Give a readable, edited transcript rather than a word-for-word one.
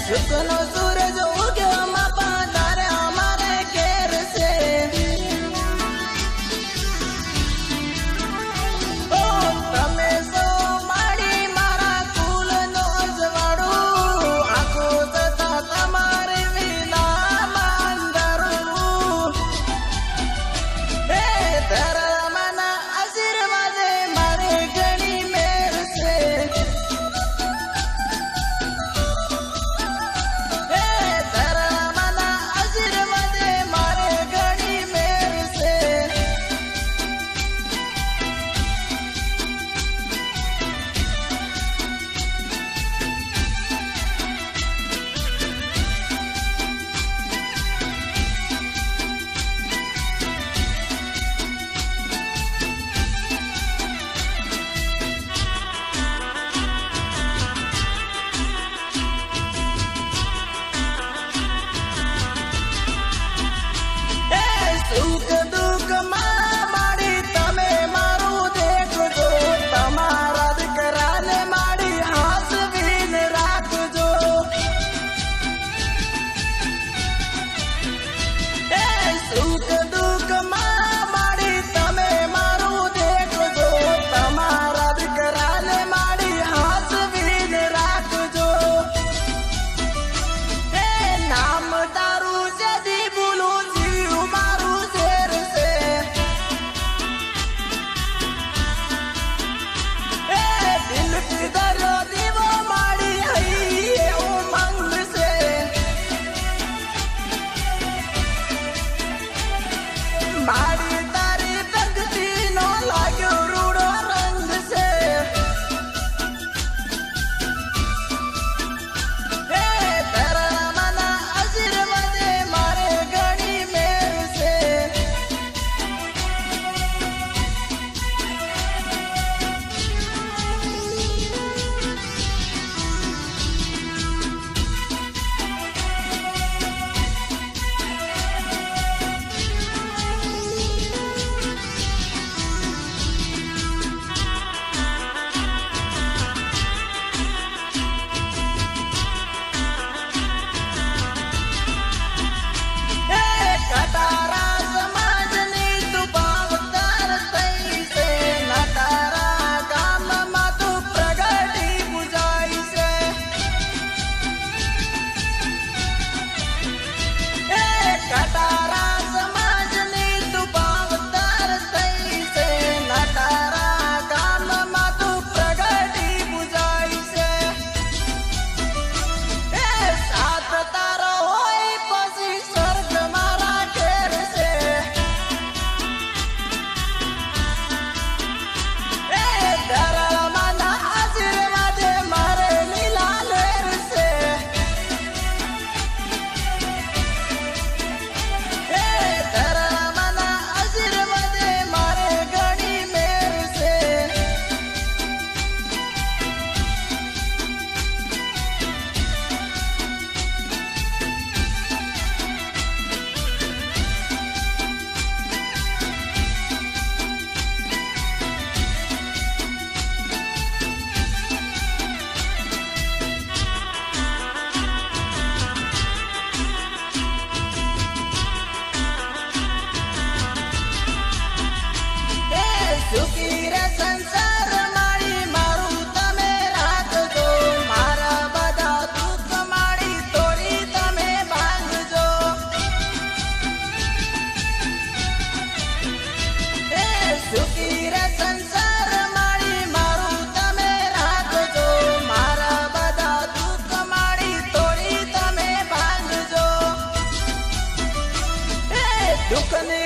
सुखनो सूरज उग्यो मापा तारे हमारे घेर से। ओ तमे सो माड़ी मारा कुल नो जवाड़ू आखो तथा तमारे विना मांदरू हे धर्मना आशीर्वाद मारे घणी मेर से। सुख दुख माड़ी तमे मारू देखो तमारा कराने माड़ी हाथ बीन राखजो। सुख दुख माड़ी तमे मारू देखो तमारा कराने माड़ी हाथ बीन राखजो। नाम तारू जदी बोलू जीव मारू शेर से। दिल की दरो दीवो माड़ी है उमंग से। माड़ी तारी भक्ति नो लाग्यो रूड़ो रंग से। धर्मना आशीर्वाद मारे घणी मेर से। कटारा समाजनी तू भावतार तई से। नटारा गाम मा तू प्रगति बुझाई से। कटारा समाजनी तू भावतार तई से। नटारा गाम मा तू प्रगति बुझाई से। साथ तारो होई पसी स्वर्ग मारा घेर से। धर्मना आशीर्वाद मारे लीला लेर से। धर्मना आशीर्वाद मारे घणी मेर से। सुखी रे संसार माड़ी मारू तमे राखजो। मारा बधा दुख माड़ी तोड़ी तमे भांगजो। सुखी रे संसार माड़ी मारू तमे राखजो। मारा बधा दुख माड़ी तोड़ी तमे भांगजो। दुख ની